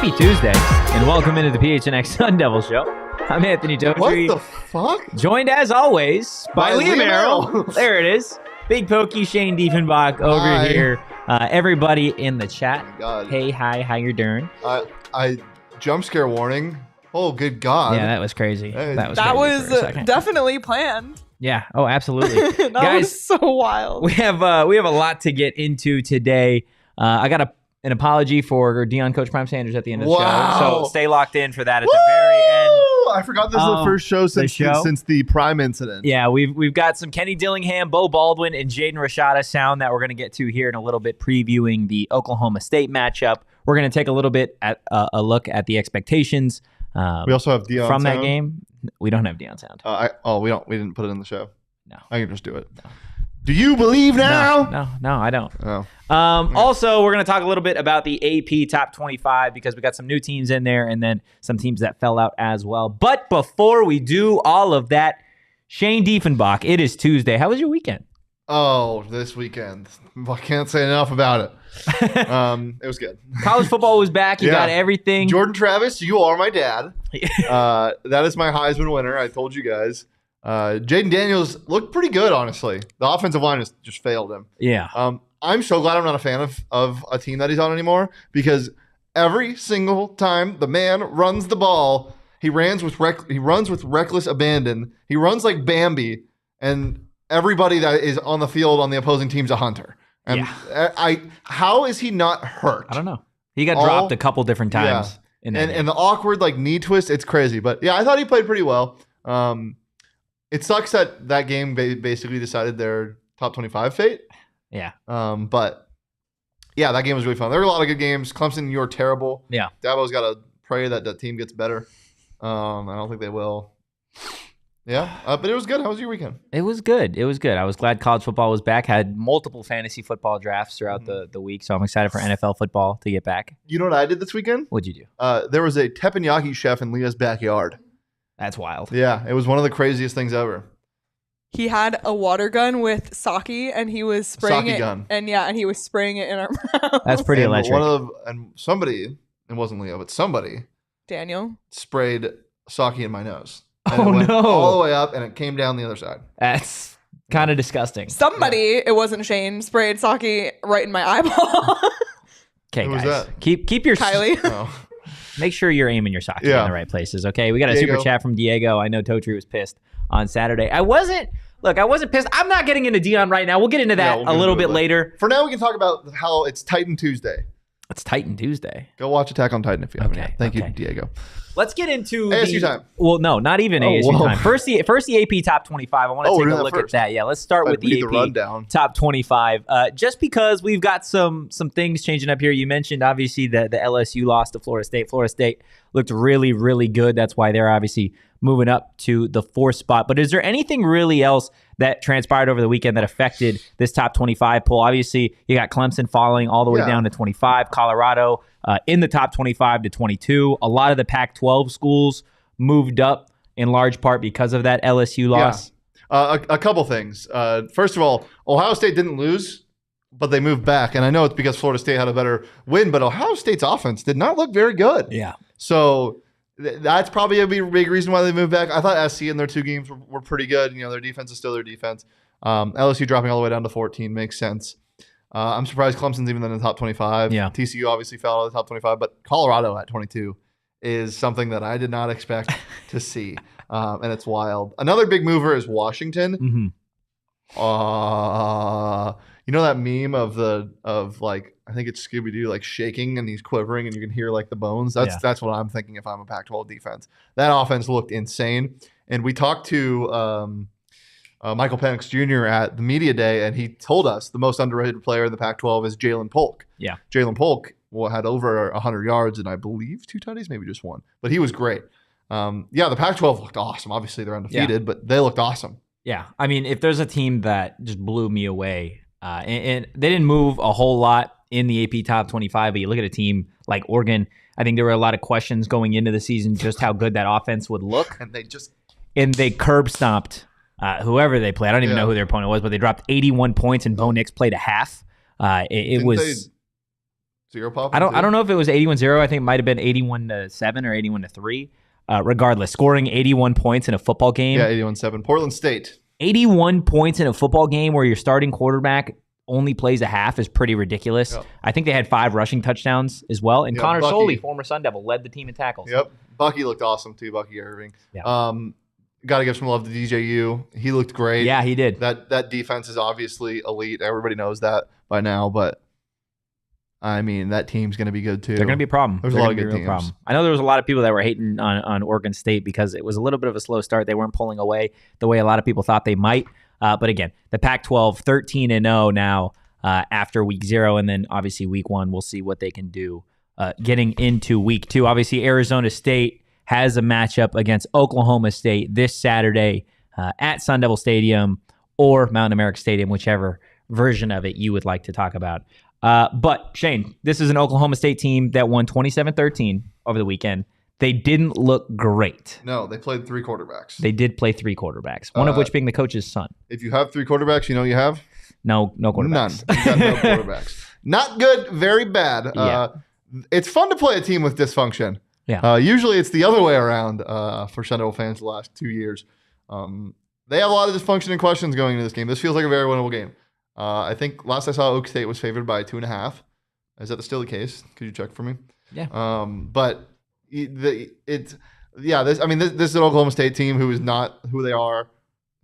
Happy Tuesday, and welcome into the PHNX Sun Devils show. I'm Anthony Totri. What the fuck? Joined as always by Liam Arrow. Arrow. There it is. Big Pokey Shane Dieffenbach over Hi. here. Everybody in the chat. Oh God. Hey, hi, how you doing? I jump scare warning. Oh, good God. Yeah, that was crazy. Hey. That was That crazy was for a second. definitely planned. Yeah. Oh, absolutely. That Guys, was so wild. we have a lot to get into today. I got an apology for Deion Coach Prime Sanders at the end of the Wow. show, so stay locked in for that at the very end. I forgot this is the first show since the Prime incident. Yeah, we've got some Kenny Dillingham, Beau Baldwin, and Jaden Rashada sound that we're going to get to here in a little bit, previewing the Oklahoma State matchup. We're going to take a little bit at a look at the expectations. We also have Deion from that sound. game. We don't have Deion sound. We didn't put it in the show. No. I can just do it. No. Do you believe now? No, I don't. Oh. Also, we're going to talk a little bit about the AP Top 25 because we got some new teams in there and then some teams that fell out as well. But before we do all of that, Shane Dieffenbach, it is Tuesday. How was your weekend? Oh, this weekend. I can't say enough about it. It was good. College football was back. You got everything. Jordan Travis, you are my dad. That is my Heisman winner. I told you guys. Jaden Daniels looked pretty good, honestly. The offensive line has just failed him. Yeah. I'm so glad I'm not a fan of a team that he's on anymore because every single time the man runs the ball, he runs with reckless abandon. He runs like Bambi, and everybody that is on the field on the opposing team's a hunter. And how is he not hurt? I don't know. He got dropped a couple different times. And the awkward knee twist, it's crazy. But yeah, I thought he played pretty well. It sucks that game basically decided their top 25 fate. Yeah. But yeah, that game was really fun. There were a lot of good games. Clemson, you're terrible. Yeah. Dabo's got to pray that that team gets better. I don't think they will. Yeah. But it was good. How was your weekend? It was good. I was glad college football was back. Had multiple fantasy football drafts throughout the week, so I'm excited for NFL football to get back. You know what I did this weekend? What'd you do? There was a teppanyaki chef in Leah's backyard. That's wild. Yeah, it was one of the craziest things ever. He had a water gun with sake, and he was spraying Sake it. gun. And he was spraying it in our mouth. That's pretty electric. Somebody, it wasn't Leo, but somebody Daniel. sprayed sake in my nose. Oh, And it went no. all the way up, and it came down the other side. That's kind of disgusting. Somebody, it wasn't Shane, sprayed sake right in my eyeball. Okay, Who was guys, that? keep your Kylie. Oh. Make sure you're aiming your sake in Yeah. the right places. Okay, we got a Diego. super chat from Diego. I know Totri was pissed on Saturday. I wasn't pissed. I'm not getting into Deion right now. We'll get into that we'll a get little into bit it later. For now, we can talk about how it's Titan Tuesday. It's Titan Tuesday. Go watch Attack on Titan if you haven't Okay, yet. Thank okay. you, Diego. Let's get into ASU time. Well, no, not even Oh, ASU whoa. time. First the AP Top 25. I want to we're take doing a that look at first. that. Yeah, let's start with We need the the AP rundown. Top 25. Just because we've got some things changing up here. You mentioned obviously the LSU loss to Florida State. Florida State looked really, really good. That's why they're obviously moving up to the 4th spot. But is there anything really else that transpired over the weekend that affected this top 25 poll? Obviously, you got Clemson falling all the way down to 25, Colorado in the top 25 to 22. A lot of the Pac-12 schools moved up in large part because of that LSU loss. A couple things. First of all, Ohio State didn't lose, but they moved back. And I know it's because Florida State had a better win, but Ohio State's offense did not look very good. Yeah. So that's probably a big reason why they moved back. I thought SC in their 2 games were pretty good. You know, their defense is still their defense. LSU dropping all the way down to 14 makes sense. I'm surprised Clemson's even in the top 25. Yeah. TCU obviously fell out of the top 25, but Colorado at 22 is something that I did not expect to see. And it's wild. Another big mover is Washington. Mm-hmm. You know that meme of I think it's Scooby-Doo shaking and he's quivering and you can hear the bones. That's what I'm thinking if I'm a Pac-12 defense. That offense looked insane. And we talked to Michael Penix Jr. at the media day, and he told us the most underrated player in the Pac-12 is Jalen Polk. Yeah. Jalen Polk had over 100 yards and I believe 2 tutties, maybe just 1. But he was great. The Pac-12 looked awesome. Obviously, they're undefeated, but they looked awesome. Yeah. I mean, if there's a team that just blew me away, and they didn't move a whole lot in the AP Top 25, but you look at a team like Oregon, I think there were a lot of questions going into the season just how good that offense would look. And they curb stomped whoever they played. I don't even know who their opponent was, but they dropped 81 points and Bo Nix played a half. It was 0 pop. I don't know if it was 81-0. I think it might have been 81-7 or 81-3. Regardless, scoring 81 points in a football game. Yeah, 81-7. Portland State. 81 points in a football game where your starting quarterback only plays a half is pretty ridiculous. Yep. I think they had 5 rushing touchdowns as well. And Connor Bucky. Soley, former Sun Devil, led the team in tackles. Yep. Bucky looked awesome too, Bucky Irving. Yeah. Got to give some love to DJU. He looked great. Yeah, he did. That defense is obviously elite. Everybody knows that by now, but I mean, that team's going to be good too. They're going to be a problem. There's a lot of good teams. Problem. I know there was a lot of people that were hating on Oregon State because it was a little bit of a slow start. They weren't pulling away the way a lot of people thought they might. But again, the Pac-12 13-0 now after week 0, and then obviously week 1, we'll see what they can do getting into week 2. Obviously, Arizona State has a matchup against Oklahoma State this Saturday at Sun Devil Stadium or Mountain America Stadium, whichever version of it you would like to talk about. But Shane, this is an Oklahoma State team that won 27-13 over the weekend. They didn't look great. No, they played 3 quarterbacks. They did play 3 quarterbacks, one of which being the coach's son. If you have 3 quarterbacks, you know you have? No quarterbacks. None. You got no quarterbacks. Not good, very bad. Yeah. It's fun to play a team with dysfunction. Yeah. Usually it's the other way around for Sun Devil fans the last 2 years. They have a lot of dysfunction and questions going into this game. This feels like a very winnable game. I think last I saw, Oak State was favored by 2.5. Is that still the case? Could you check for me? Yeah. But this is an Oklahoma State team who is not who they are,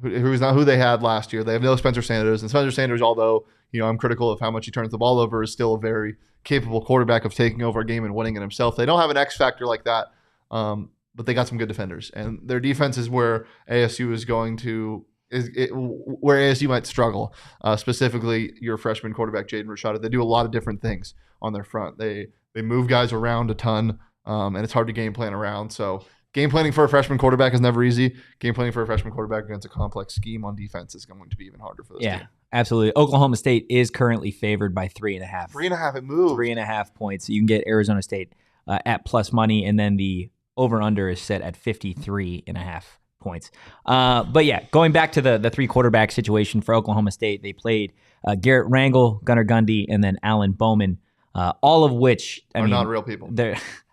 who is not who they had last year. They have no Spencer Sanders, and Spencer Sanders, although I'm critical of how much he turns the ball over, is still a very capable quarterback of taking over a game and winning it himself. They don't have an X factor like that, but they got some good defenders, and their defense is where ASU is going to. Where ASU might struggle, specifically your freshman quarterback Jaden Rashada. They do a lot of different things on their front. They move guys around a ton, and it's hard to game plan around. So game planning for a freshman quarterback is never easy. Game planning for a freshman quarterback against a complex scheme on defense is going to be even harder for this team. Absolutely. Oklahoma State is currently favored by 3.5. 3.5, it moved. 3.5 points. You can get Arizona State at plus money, and then the over-under is set at 53.5 points. But yeah, going back to the 3 quarterback situation for Oklahoma State, they played Garrett Rangel, Gunnar Gundy, and then Alan Bowman, all of which are not real people.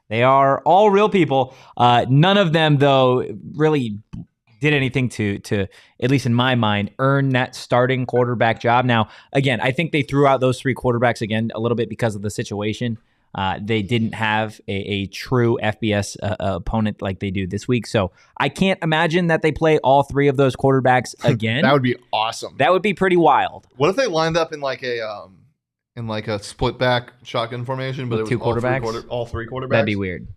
They are all real people. None of them, though, really did anything to, at least in my mind, earn that starting quarterback job. Now, again, I think they threw out those 3 quarterbacks again a little bit because of the situation. They didn't have a true FBS opponent like they do this week. So I can't imagine that they play all 3 of those quarterbacks again. That would be awesome. That would be pretty wild. What if they lined up in like a split back shotgun formation, but with it was 2 quarterbacks? all 3 quarterbacks? That'd be weird.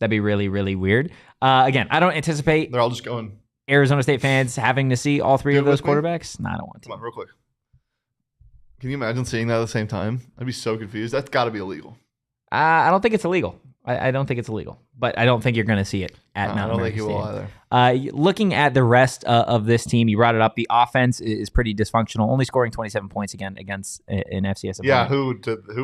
That'd be really, really weird. Again, I don't anticipate they're all just going Arizona State fans having to see all 3 of those quarterbacks. No, I don't want to. Come on, real quick. Can you imagine seeing that at the same time? I'd be so confused. That's got to be illegal. I don't think it's illegal. I don't think it's illegal, but I don't think you're going to see it at Mountain America Stadium. I don't think you will either. Looking at the rest of this team, you brought it up. The offense is pretty dysfunctional, only scoring 27 points again against an FCS opponent. Yeah, who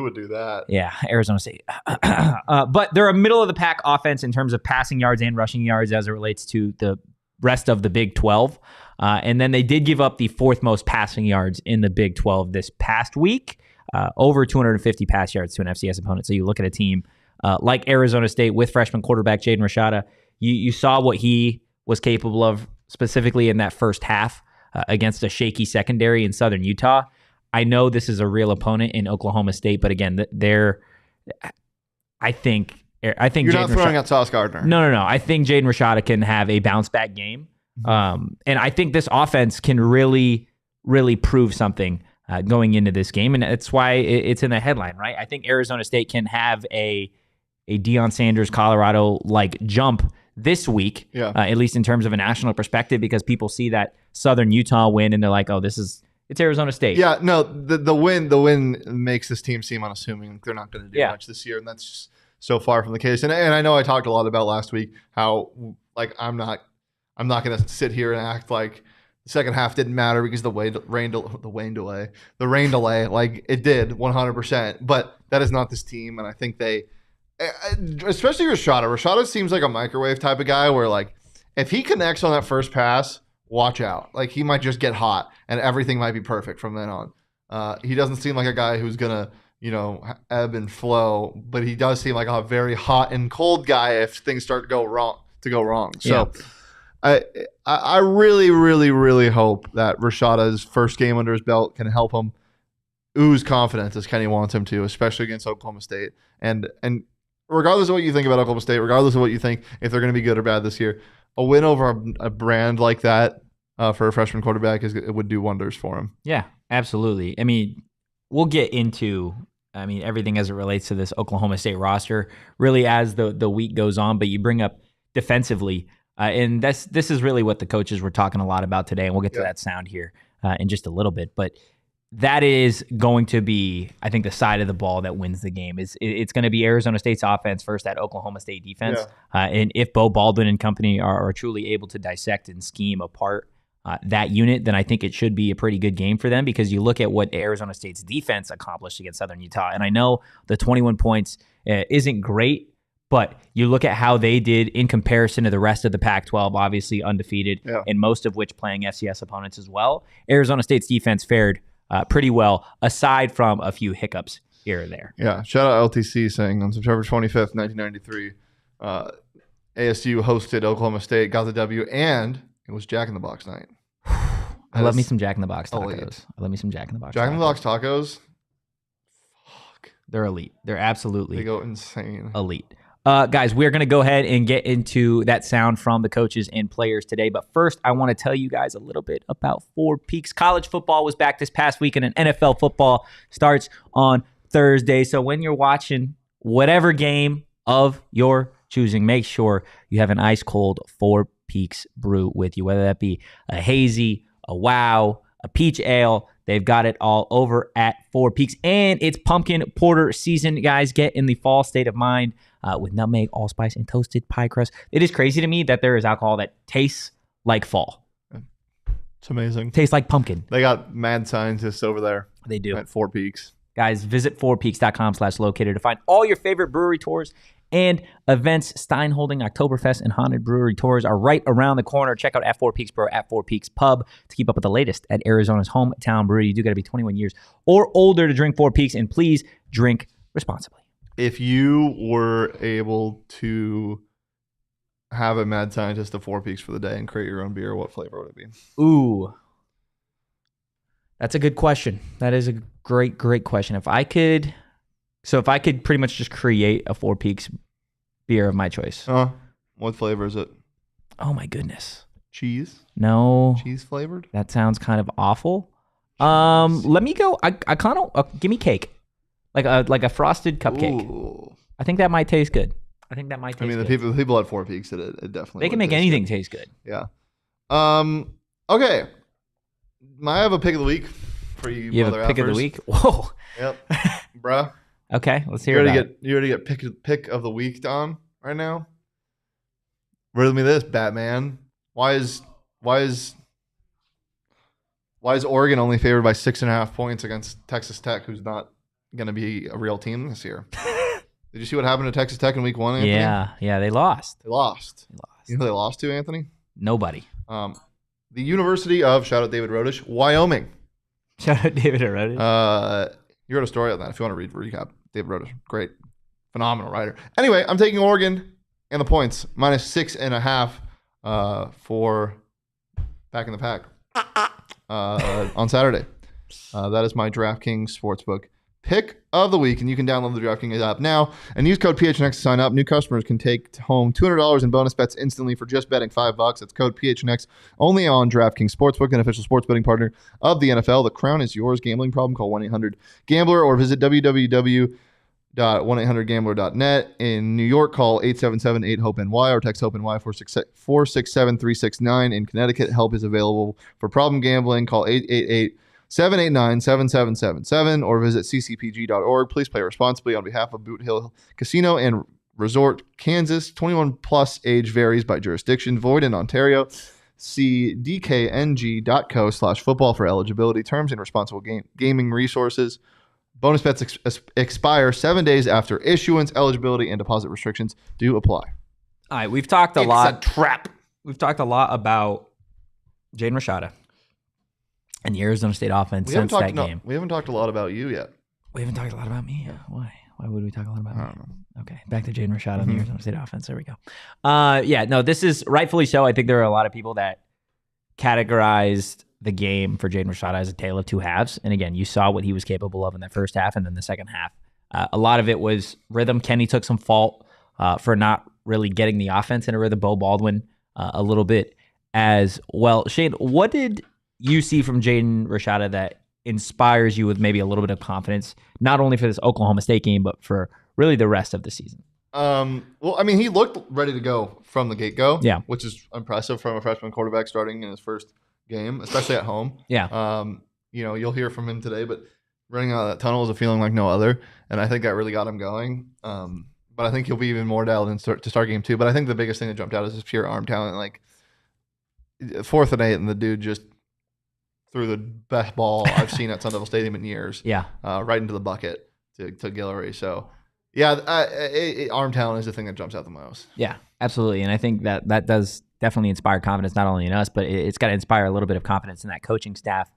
would do that? Yeah, Arizona State. But they're a middle-of-the-pack offense in terms of passing yards and rushing yards as it relates to the rest of the Big 12. And then they did give up the 4th most passing yards in the Big 12 this past week. Over 250 pass yards to an FCS opponent. So you look at a team like Arizona State with freshman quarterback Jaden Rashada. You saw what he was capable of specifically in that first half against a shaky secondary in Southern Utah. I know this is a real opponent in Oklahoma State, but again, I think you're not throwing out Sauce Gardner. No. I think Jaden Rashada can have a bounce back game, and I think this offense can really, really prove something. Going into this game, and that's why it's in the headline, right? I think Arizona State can have a Deion Sanders Colorado-like jump this week, at least in terms of a national perspective, because people see that Southern Utah win and they're like, "Oh, it's Arizona State." Yeah, no, the win makes this team seem unassuming. They're not going to do much this year, and that's just so far from the case. And I know I talked a lot about last week how like I'm not going to sit here and act like the second half didn't matter because the rain delay, like it did 100%. But that is not this team, and I think they, especially Rashada seems like a microwave type of guy where like if he connects on that first pass, watch out. Like he might just get hot, and everything might be perfect from then on. He doesn't seem like a guy who's gonna ebb and flow, but he does seem like a very hot and cold guy if things start to go wrong. So I really, really, really hope that Rashada's first game under his belt can help him ooze confidence as Kenny wants him to, especially against Oklahoma State. And regardless of what you think about Oklahoma State, regardless of what you think if they're going to be good or bad this year, a win over a brand like that for a freshman quarterback it would do wonders for him. Yeah, absolutely. I mean, we'll get into everything as it relates to this Oklahoma State roster really as the week goes on. But you bring up defensively, and this is really what the coaches were talking a lot about today, and we'll get to that sound here in just a little bit. But that is going to be, I think, the side of the ball that wins the game. It's going to be Arizona State's offense versus that Oklahoma State defense. Yeah. And if Beau Baldwin and company are truly able to dissect and scheme apart that unit, then I think it should be a pretty good game for them, because you look at what Arizona State's defense accomplished against Southern Utah. And I know the 21 points isn't great, but you look at how they did in comparison to the rest of the Pac-12, obviously undefeated, and most of which playing FCS opponents as well. Arizona State's defense fared pretty well, aside from a few hiccups here or there. Yeah, shout out LTC saying on September 25th, 1993, ASU hosted Oklahoma State, got the W, and it was Jack in the Box night. I love me some Jack in the Box tacos. I love me some Jack in the Box. Jack in the Box tacos. Fuck. They're elite. They're absolutely they go insane. Elite. Guys, we're going to go ahead and get into that sound from the coaches and players today. But first, I want to tell you guys a little bit about Four Peaks. College football was back this past weekend, and NFL football starts on Thursday. So when you're watching whatever game of your choosing, make sure you have an ice cold Four Peaks brew with you, whether that be a hazy, a wow, a peach ale. They've got it all over at Four Peaks. And it's pumpkin porter season, guys. Get in the fall state of mind with nutmeg, allspice, and toasted pie crust. It is crazy to me that there is alcohol that tastes like fall. It's amazing. Tastes like pumpkin. They got mad scientists over there. They do. At Four Peaks. Guys, visit fourpeaks.com/locator to find all your favorite brewery tours and events. Stein holding Oktoberfest and Haunted Brewery tours are right around the corner. Check out at Four Peaks Brew at Four Peaks Pub to keep up with the latest at Arizona's hometown brewery. You do got to be 21 years or older to drink Four Peaks, and please drink responsibly. If you were able to have a mad scientist of Four Peaks for the day and create your own beer, what flavor would it be? Ooh, that's a good question. That is a great question. If I could pretty much just create a Four Peaks beer of my choice. What flavor is it? Oh my goodness. Cheese? No. Cheese flavored? That sounds kind of awful. Let me go. I kind of give me cake. Like a frosted cupcake. Ooh. I think that might taste good. The people at Four Peaks, it definitely. They can make anything taste good. Yeah. Okay. I have a pick of the week for you. You have a pick of the week? Whoa. Yep. Bruh. Okay, let's hear it. You already get pick of the week on right now. Riddle me this, Batman. Why is Oregon only favored by 6.5 points against Texas Tech, who's not going to be a real team this year? Did you see what happened to Texas Tech in week 1, Anthony? Yeah, they lost. You know who they lost to, Anthony? Nobody. The University of, shout out David Rodish, Wyoming. Shout out David Rodish. You wrote a story on that if you want to recap. David Rodish, great, phenomenal writer. Anyway, I'm taking Oregon and the points, -6.5 for Back in the Pack on Saturday. That is my DraftKings Sportsbook pick of the week, and you can download the DraftKings app now and use code PHNX to sign up. New customers can take home $200 in bonus bets instantly for just betting $5. That's code PHNX only on DraftKings Sportsbook, an official sports betting partner of the NFL. The crown is yours. Gambling problem? Call 1-800-GAMBLER or visit www.1800gambler.net. In New York, call 877-8-HOPE-NY or text HOPE-NY 467-369. In Connecticut, help is available for problem gambling. Call 888-789-7777 or visit ccpg.org. Please play responsibly on behalf of Boot Hill Casino and Resort, Kansas. 21 plus, age varies by jurisdiction. Void in Ontario. See dkng.co/football for eligibility, terms, and responsible gaming resources. Bonus bets expire 7 days after issuance. Eligibility and deposit restrictions do apply. All right, we've talked a lot. It's a trap. We've talked a lot about Jaden Rashada and the Arizona State offense since that game. We haven't talked a lot about you yet. We haven't talked a lot about me. Why? Why would we talk a lot about I me? don't know. Okay, back to Jaden Rashada on the Arizona State offense. There we go. Yeah, no, this is rightfully so. I think there are a lot of people that categorized the game for Jaden Rashada as a tale of two halves. And again, you saw what he was capable of in that first half and then the second half. A lot of it was rhythm. Kenny took some fault for not really getting the offense in a rhythm. Beau Baldwin a little bit as well. Shane, what did you see from Jaden Rashada that inspires you with maybe a little bit of confidence, not only for this Oklahoma State game, but for really the rest of the season? Well, I mean, he looked ready to go from the get-go, Yeah, which is impressive from a freshman quarterback starting in his first game, especially at home. Yeah. You'll hear from him today, but running out of that tunnel is a feeling like no other, and I think that really got him going. But I think he'll be even more dialed in to start game 2. But I think the biggest thing that jumped out is his pure arm talent. Like 4th and 8, and the dude just threw the best ball I've seen at Sun Devil Stadium in years. Yeah. Right into the bucket to Guillory. So, yeah, arm talent is the thing that jumps out the most. Yeah, absolutely. And I think that does definitely inspire confidence, not only in us, but it's got to inspire a little bit of confidence in that coaching staff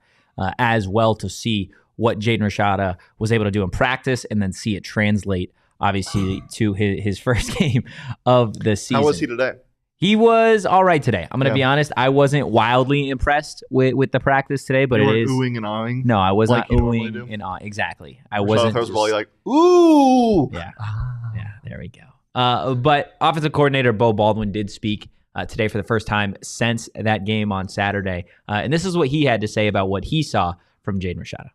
as well, to see what Jaden Rashada was able to do in practice and then see it translate, obviously, to his first game of the season. How was he today? He was all right today. I'm going to be honest. I wasn't wildly impressed with the practice today, but you it is oohing and awing. No, I was like not oohing and awing. Exactly. I wasn't. Throws the ball, you're like, ooh. Yeah. Yeah. There we go. But offensive coordinator Beau Baldwin did speak today for the first time since that game on Saturday, and this is what he had to say about what he saw from Jaden Rashada.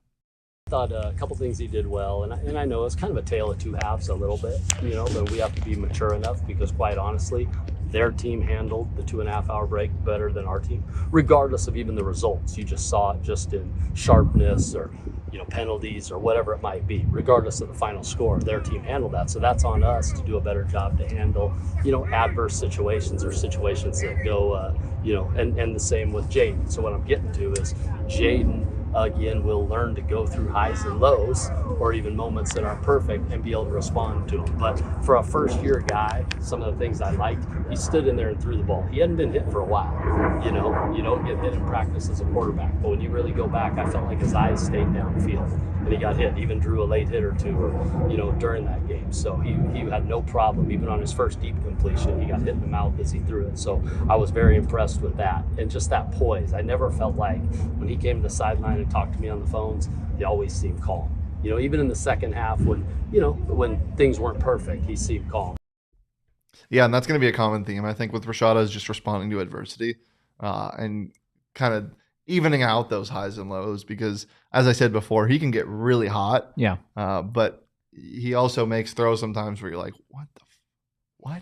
Thought a couple things he did well, and I know it's kind of a tale of two halves a little bit, but we have to be mature enough because, quite honestly, their team handled the 2.5-hour break better than our team, regardless of even the results. You just saw it just in sharpness or penalties or whatever it might be. Regardless of the final score, their team handled that. So that's on us to do a better job to handle adverse situations or situations that go and the same with Jaden. So what I'm getting to is Jaden again will learn to go through highs and lows or even moments that aren't perfect and be able to respond to them. But for a first year guy, some of the things I liked, he stood in there and threw the ball. He hadn't been hit for a while. You don't get hit in practice as a quarterback, but when you really go back, I felt like his eyes stayed downfield and he got hit, even drew a late hit or two during that game. So he had no problem. Even on his first deep completion, he got hit in the mouth as he threw it. So I was very impressed with that and just that poise. I never felt like when he came to the sideline and talked to me on the phones, he always seemed calm. Even in the second half when things weren't perfect, he seemed calm. Yeah, and that's going to be a common theme, I think, with Rashada, is just responding to adversity and kind of evening out those highs and lows, because, as I said before, he can get really hot. Yeah. But he also makes throws sometimes where you're like, what?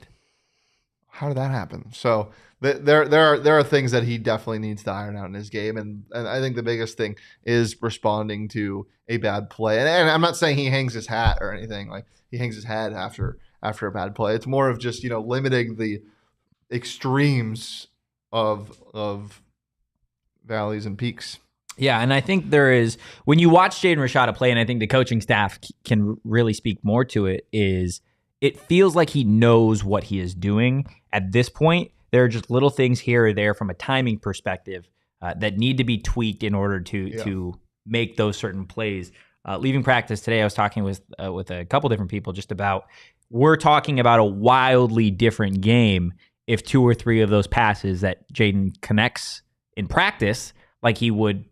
How did that happen? So there are things that he definitely needs to iron out in his game, and I think the biggest thing is responding to a bad play. And I'm not saying he hangs his hat or anything, like he hangs his head after a bad play. It's more of just limiting the extremes of valleys and peaks. Yeah, and I think there is, when you watch Jaden Rashada play, and I think the coaching staff can really speak more to it, is it feels like he knows what he is doing at this point. There are just little things here or there from a timing perspective that need to be tweaked in order to make those certain plays. Leaving practice today, I was talking with a couple different people just about, we're talking about a wildly different game if 2 or 3 of those passes that Jaden connects in practice like he would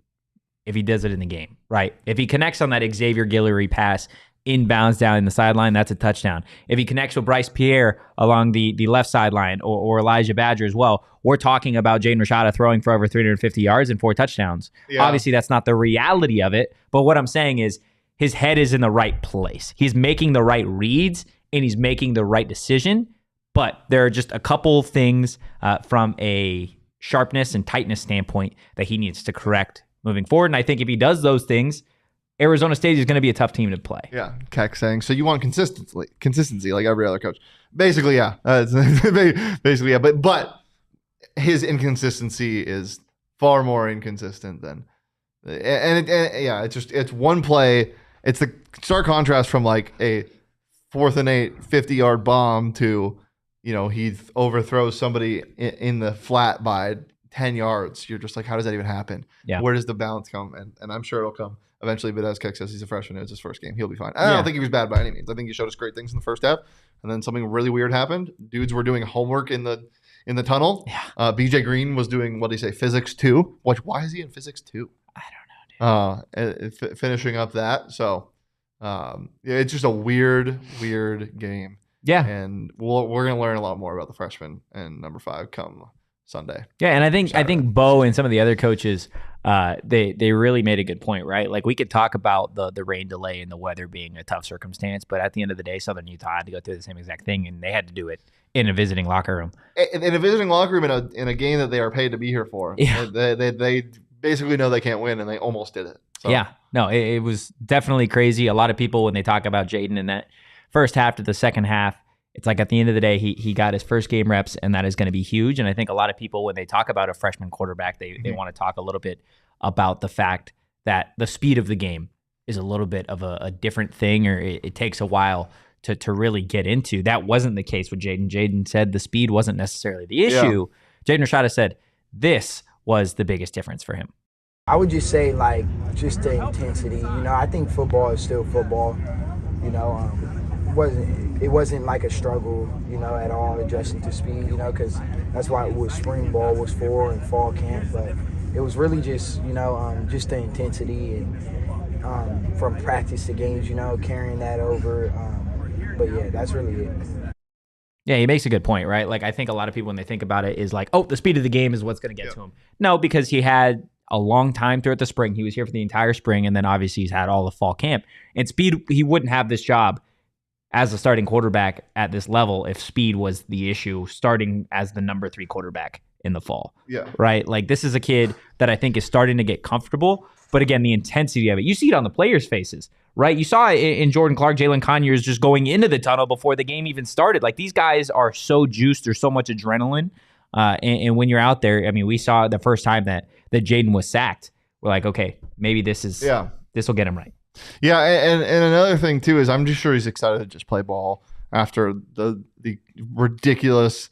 if he does it in the game, right? If he connects on that Xavier Guillory pass inbounds down in the sideline, that's a touchdown. If he connects with Bryce Pierre along the left sideline or Elijah Badger as well, we're talking about Jaden Rashada throwing for over 350 yards and 4 touchdowns. Yeah. Obviously, that's not the reality of it, but what I'm saying is his head is in the right place. He's making the right reads, and he's making the right decision, but there are just a couple things from a sharpness and tightness standpoint that he needs to correct moving forward, and I think if he does those things, Arizona State is going to be a tough team to play. Yeah, Keck saying, so you want consistency like every other coach. Basically, yeah. Basically, yeah. But his inconsistency is far more inconsistent than, it's one play. It's the stark contrast from like a 4th and 8 50-yard bomb to, he overthrows somebody in the flat by 10 yards. You're just like, how does that even happen? Yeah. Where does the balance come? And I'm sure it'll come eventually. But as Keck says, he's a freshman. It's his first game. He'll be fine. I don't think he was bad by any means. I think he showed us great things in the first half. And then something really weird happened. Dudes were doing homework in the tunnel. Yeah. BJ Green was doing, what did he say, physics 2? Why is he in physics 2? I don't know, dude. Finishing up that. So, it's just a weird game. Yeah. And we're going to learn a lot more about the freshmen and number 5 come Sunday. Yeah, and I think Beau and some of the other coaches, they really made a good point, right? Like, we could talk about the rain delay and the weather being a tough circumstance, but at the end of the day, Southern Utah had to go through the same exact thing, and they had to do it in a visiting locker room. In a visiting locker room in a game that they are paid to be here for. Yeah. They basically know they can't win, and they almost did it. So. Yeah, no, it was definitely crazy. A lot of people, when they talk about Jaden in that first half to the second half, it's like at the end of the day, he got his first game reps, and that is going to be huge. And I think a lot of people, when they talk about a freshman quarterback, they want to talk a little bit about the fact that the speed of the game is a little bit of a different thing, or it takes a while to really get into. That wasn't the case with Jaden. Jaden said the speed wasn't necessarily the issue. Yeah. Jaden Rashada said this was the biggest difference for him. I would just say, like, just the intensity. I think football is still football. It wasn't like a struggle, at all adjusting to speed, because that's why it was spring ball was for and fall camp. But it was really just, just the intensity and from practice to games, carrying that over. But yeah, that's really it. Yeah, he makes a good point, right? Like, I think a lot of people, when they think about it, is like, oh, the speed of the game is what's going to get to him. No, because he had a long time throughout the spring. He was here for the entire spring, and then obviously he's had all the fall camp. And speed, he wouldn't have this job as a starting quarterback at this level if speed was the issue, starting as the number 3 quarterback in the fall. Yeah. Right? Like, this is a kid that I think is starting to get comfortable. But again, the intensity of it, you see it on the players' faces, right? You saw it in Jordan Clark, Jalen Conyers just going into the tunnel before the game even started. Like, these guys are so juiced. There's so much adrenaline. And when you're out there, I mean, we saw the first time that Jaden was sacked. We're like, okay, maybe this will get him right. Yeah, and another thing too is I'm just sure he's excited to just play ball after the ridiculous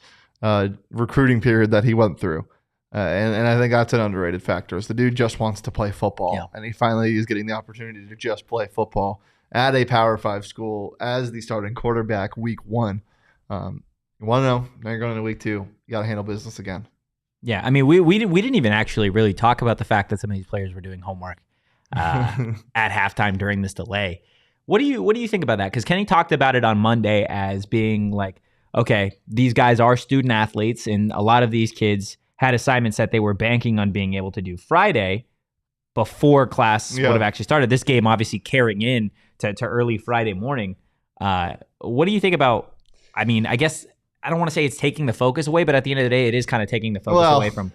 recruiting period that he went through. And I think that's an underrated factor. Is the dude just wants to play football, and he finally is getting the opportunity to just play football at a Power 5 school as the starting quarterback week 1. You want to know? Now you're going into week 2. You got to handle business again. Yeah, I mean, we didn't even actually really talk about the fact that some of these players were doing homework at halftime during this delay. What do you think about that? Because Kenny talked about it on Monday as being like, okay, these guys are student athletes, and a lot of these kids had assignments that they were banking on being able to do Friday before class would have actually started. This game obviously carrying in to early Friday morning. What do you think about, I mean, I guess I don't want to say it's taking the focus away, but at the end of the day, it is kind of taking the focus away from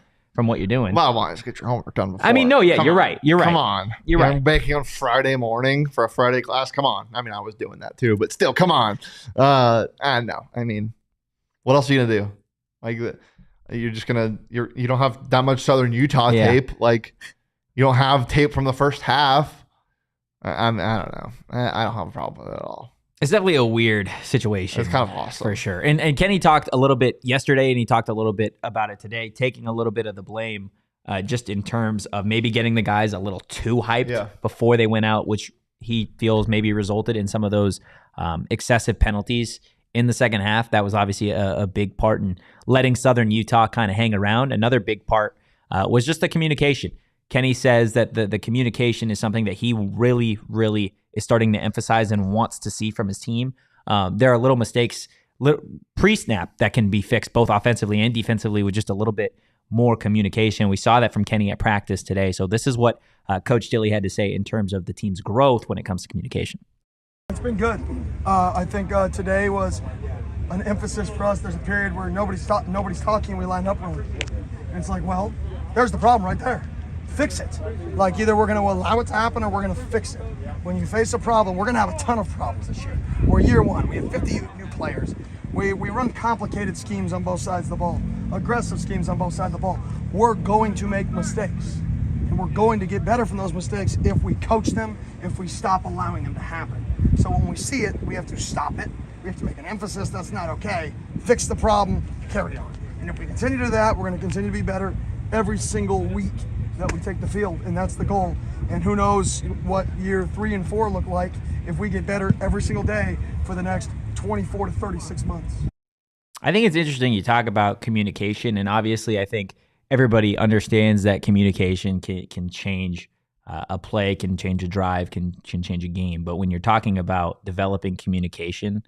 what you're doing. Well, why just get your homework done before? I mean, no, yeah, you're right. You're right. Come on. You're right. Banking on Friday morning for a Friday class. Come on. I mean, I was doing that too, but still, come on. And no, I mean, what else are you gonna do? Like, you're just gonna you don't have that much Southern Utah tape. Like, you don't have tape from the first half. I don't know. I don't have a problem with it at all. It's definitely a weird situation. It's kind of awesome. For sure. And Kenny talked a little bit yesterday, and he talked a little bit about it today, taking a little bit of the blame just in terms of maybe getting the guys a little too hyped before they went out, which he feels maybe resulted in some of those excessive penalties in the second half. That was obviously a big part in letting Southern Utah kind of hang around. Another big part was just the communication. Kenny says that the communication is something that he really, really is starting to emphasize and wants to see from his team. There are little mistakes pre-snap that can be fixed both offensively and defensively with just a little bit more communication. We saw that from Kenny at practice today. So this is what Coach Dilly had to say in terms of the team's growth when it comes to communication. It's been good. I think today was an emphasis for us. There's a period where nobody's talking, we line up wrong. And it's like, well, there's the problem right there. Fix it. Like, either we're going to allow it to happen or we're going to fix it. When you face a problem, we're going to have a ton of problems this year. We're year one. We have 50 new players. We run complicated schemes on both sides of the ball, aggressive schemes on both sides of the ball. We're going to make mistakes, and we're going to get better from those mistakes if we coach them, if we stop allowing them to happen. So when we see it, we have to stop it. We have to make an emphasis that's not okay. Fix the problem, carry on. And if we continue to do that, we're going to continue to be better every single week that we take the field, and that's the goal. And who knows what year 3 and 4 look like if we get better every single day for the next 24 to 36 months. I think it's interesting you talk about communication, and obviously I think everybody understands that communication can change a play, can change a drive, can change a game. But when you're talking about developing communication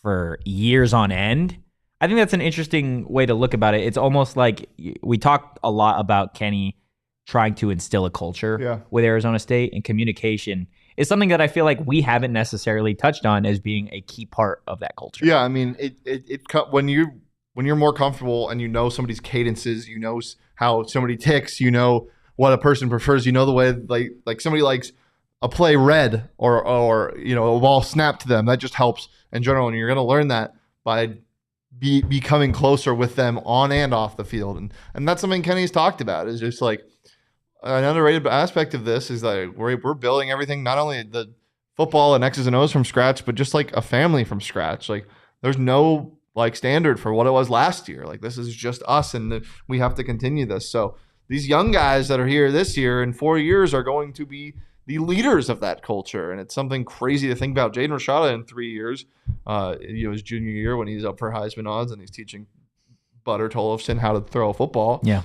for years on end, I think that's an interesting way to look about it. It's almost like we talk a lot about Kenny trying to instill a culture with Arizona State, and communication is something that I feel like we haven't necessarily touched on as being a key part of that culture. Yeah, I mean, when you're more comfortable and you know somebody's cadences, you know how somebody ticks, you know what a person prefers, you know the way like somebody likes a play read or you know a ball snapped to them. That just helps in general, and you're going to learn that by becoming closer with them on and off the field, and that's something Kenny's talked about. Is just like an underrated aspect of this is that we're building everything, not only the football and X's and O's from scratch, but just like a family from scratch. Like there's no like standard for what it was last year. Like this is just us, and we have to continue this. So these young guys that are here this year in 4 years are going to be the leaders of that culture. And it's something crazy to think about. Jaden Rashada in 3 years, his junior year when he's up for Heisman odds and he's teaching Butter Tollefson how to throw a football. Yeah.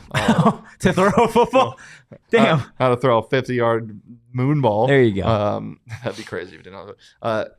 To throw a football? Damn. How to throw a 50-yard moon ball. There you go. That'd be crazy if you didn't know that.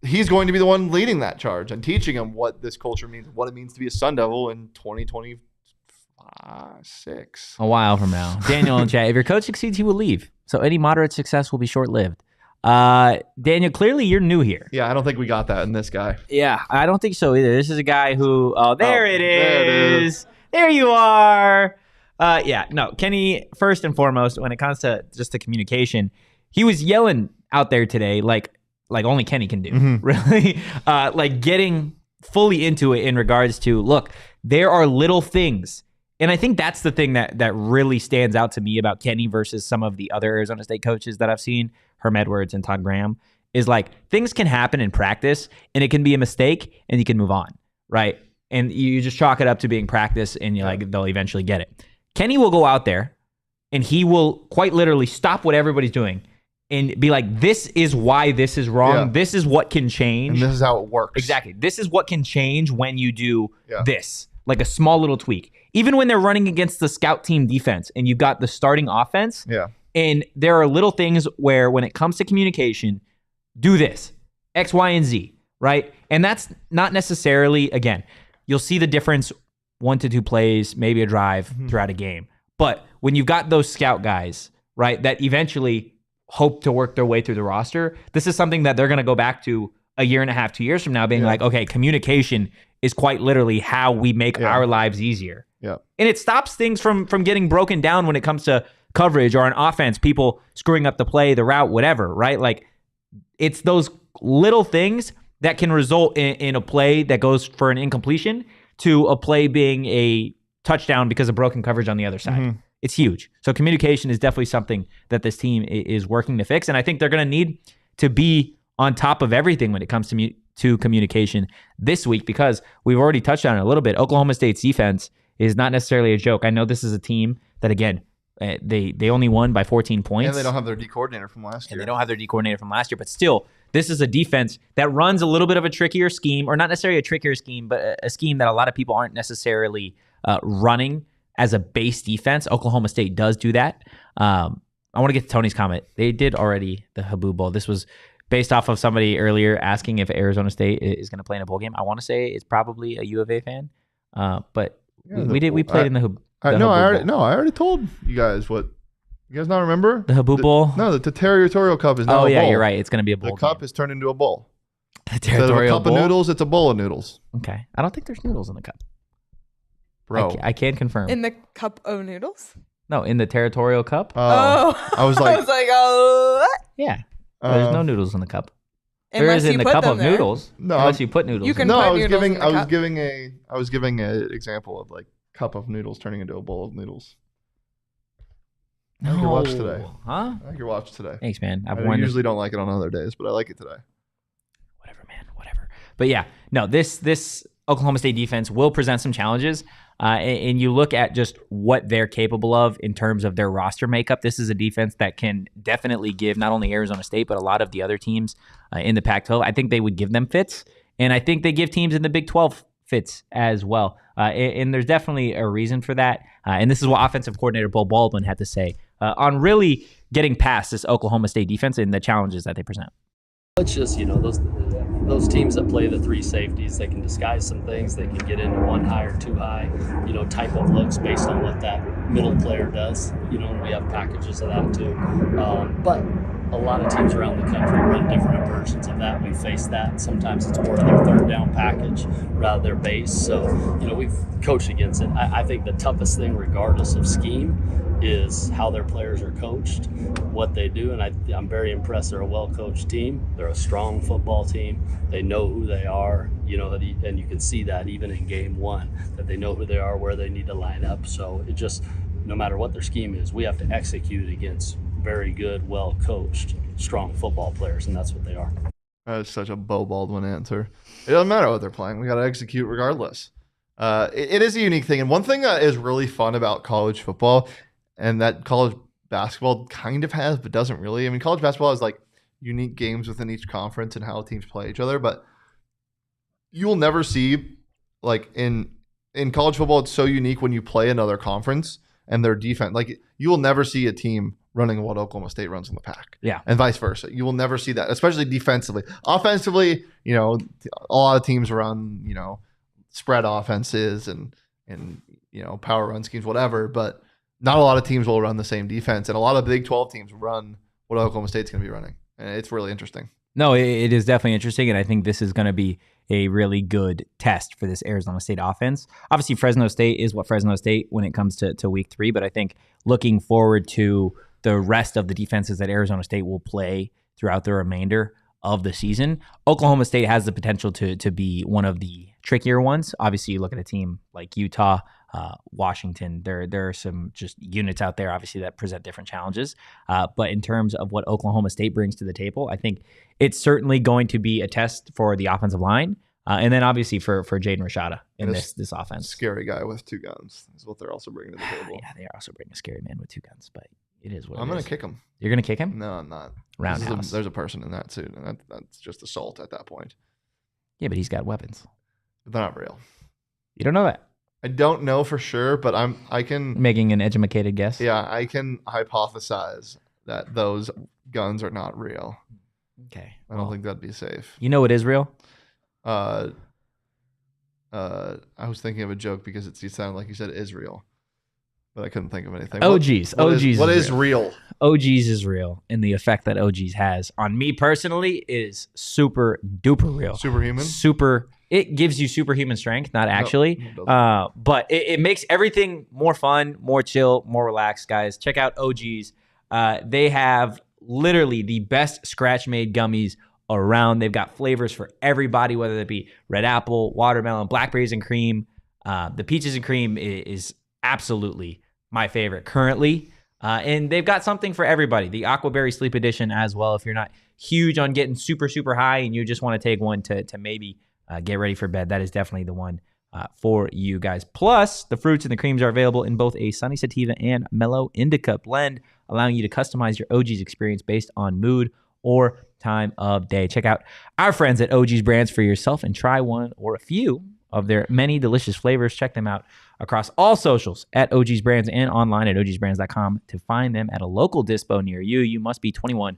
He's going to be the one leading that charge and teaching him what this culture means, what it means to be a Sun Devil in 2026. A while from now. Daniel in chat, if your coach succeeds, he will leave. So any moderate success will be short-lived. Daniel, clearly you're new here. Yeah, I don't think we got that in this guy. Yeah, I don't think so either. This is a guy who, there it is. There you are. Kenny, first and foremost, when it comes to just the communication, he was yelling out there today like only Kenny can do, really. Like getting fully into it in regards to, look, there are little things. And I think that's the thing that really stands out to me about Kenny versus some of the other Arizona State coaches that I've seen, Herm Edwards and Todd Graham, is like things can happen in practice and it can be a mistake and you can move on, right? And you just chalk it up to being practice and you're like, they'll eventually get it. Kenny will go out there and he will quite literally stop what everybody's doing and be like, this is why this is wrong. Yeah. This is what can change. And this is how it works. Exactly. This is what can change when you do this, like a small little tweak. Even when they're running against the scout team defense and you've got the starting offense, and there are little things where when it comes to communication, do this, X, Y, and Z, right? And that's not necessarily, again, you'll see the difference 1 to 2 plays, maybe a drive throughout a game. But when you've got those scout guys, right, that eventually hope to work their way through the roster, this is something that they're going to go back to a year and a half, 2 years from now, being like, okay, communication is quite literally how we make our lives easier. Yeah. And it stops things from getting broken down when it comes to coverage or on offense, people screwing up the play, the route, whatever, right? Like it's those little things that can result in a play that goes for an incompletion to a play being a touchdown because of broken coverage on the other side. It's huge. So communication is definitely something that this team is working to fix. And I think they're going to need to be on top of everything when it comes to communication this week, because we've already touched on it a little bit. Oklahoma State's defense is not necessarily a joke. I know this is a team that, again, they only won by 14 points. And they don't have their D coordinator from last year. But still, this is a defense that runs a little bit of a trickier scheme, or not necessarily a trickier scheme, but a scheme that a lot of people aren't necessarily running as a base defense. Oklahoma State does do that. I want to get to Tony's comment. They did already the Haboo Bowl. This was based off of somebody earlier asking if Arizona State is going to play in a bowl game. I want to say it's probably a U of A fan, but we played in the Haboo. I already told you guys what. You guys not remember? The Haboo Bowl? No, the Territorial Cup is now a bowl. You're right. It's going to be a bowl. The cup has turned into a bowl. The Territorial Bowl? Instead of a cup of noodles, it's a bowl of noodles. Okay. I don't think there's noodles in the cup. Bro. I can confirm. In the cup of noodles? No, in the Territorial Cup. I was like, what? Yeah. There's no noodles in the cup. There Unless is in you the put cup them of there. noodles. No, unless you put noodles. You can in. put I was noodles giving in the cup. I was giving an example of like cup of noodles turning into a bowl of noodles. I like your watch today. Huh? I like your watch today. Thanks, man. I usually don't like it on other days, but I like it today. Whatever, man. Whatever. But yeah, no, this Oklahoma State defense will present some challenges. And you look at just what they're capable of in terms of their roster makeup. This is a defense that can definitely give not only Arizona State, but a lot of the other teams in the Pac-12. I think they would give them fits. And I think they give teams in the Big 12 fits as well. And there's definitely a reason for that. And this is what offensive coordinator Beau Baldwin had to say on really getting past this Oklahoma State defense and the challenges that they present. It's just, those teams that play the three safeties, they can disguise some things. They can get into one high or two high, type of looks based on what that middle player does, and we have packages of that too. But a lot of teams around the country run different versions of that. We face that. Sometimes it's more of their third down package rather than their base. So, we've coached against it. I think the toughest thing, regardless of scheme, is how their players are coached, what they do, and I'm very impressed. They're a well-coached team. They're a strong football team. They know who they are, and you can see that even in game one, that they know who they are, where they need to line up. So it just, no matter what their scheme is, we have to execute against very good, well-coached, strong football players, and that's what they are. That is such a Beau Baldwin answer. It doesn't matter what they're playing. We got to execute regardless. It is a unique thing. And one thing that is really fun about college football, and that college basketball kind of has, but doesn't really. I mean, college basketball has like unique games within each conference and how teams play each other, but you will never see, like in college football, it's so unique when you play another conference and their defense. Like, you will never see a team running what Oklahoma State runs in the Pac. Yeah. And vice versa. You will never see that, especially defensively. Offensively, a lot of teams run, spread offenses and power run schemes, whatever, but not a lot of teams will run the same defense, and a lot of Big 12 teams run what Oklahoma State's going to be running. And it's really interesting. No, it is definitely interesting, and I think this is going to be a really good test for this Arizona State offense. Obviously, Fresno State is what Fresno State when it comes to week 3, but I think looking forward to the rest of the defenses that Arizona State will play throughout the remainder of the season, Oklahoma State has the potential to be one of the trickier ones. Obviously, you look at a team like Utah, Washington, there are some just units out there, obviously, that present different challenges. But in terms of what Oklahoma State brings to the table, I think it's certainly going to be a test for the offensive line. And then obviously for Jaden Rashada in this offense. Scary guy with 2 guns is what they're also bringing to the table. Yeah, they are also bringing a scary man with 2 guns, but it is what I'm going to kick him. You're going to kick him? No, I'm not. Roundhouse. There's a person in that suit, and that's just assault at that point. Yeah, but he's got weapons. But they're not real. You don't know that? I don't know for sure, but I can making an educated guess. Yeah, I can hypothesize that those guns are not real. Okay. I don't think that'd be safe. You know what is real? I was thinking of a joke because it sounded like you said Israel, but I couldn't think of anything. OGs. What is real? OGs is real, and the effect that OGs has on me personally is super duper real. Superhuman? It gives you superhuman strength, not actually, but it makes everything more fun, more chill, more relaxed, guys. Check out OGs. They have literally the best scratch-made gummies around. They've got flavors for everybody, whether it be red apple, watermelon, blackberries and cream. The peaches and cream is absolutely my favorite currently. And they've got something for everybody. The Aquaberry Sleep Edition as well. If you're not huge on getting super, super high and you just want to take one to maybe get ready for bed, that is definitely the one for you guys. Plus, the fruits and the creams are available in both a Sunny Sativa and Mellow Indica blend, allowing you to customize your OG's experience based on mood or time of day. Check out our friends at OG's Brands for yourself and try one or a few of their many delicious flavors. Check them out across all socials at OG's Brands and online at ogsbrands.com to find them at a local dispo near you. You must be 21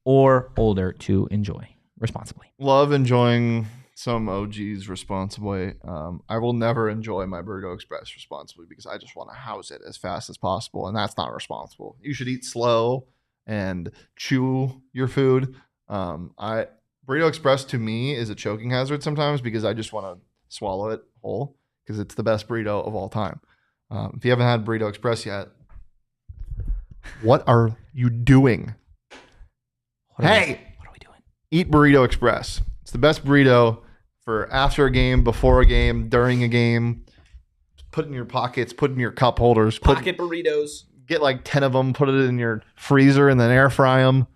or older to enjoy responsibly. Love enjoying some OGs responsibly. I will never enjoy my Burrito Express responsibly because I just want to house it as fast as possible, and that's not responsible. You should eat slow and chew your food. Burrito Express to me is a choking hazard sometimes because I just want to swallow it whole because it's the best burrito of all time. If you haven't had Burrito Express yet, what are you doing? What are we doing? Eat Burrito Express. It's the best burrito for after a game, before a game, during a game. Put in your pockets, put in your cup holders. Pocket burritos. Get like 10 of them, put it in your freezer and then air fry them.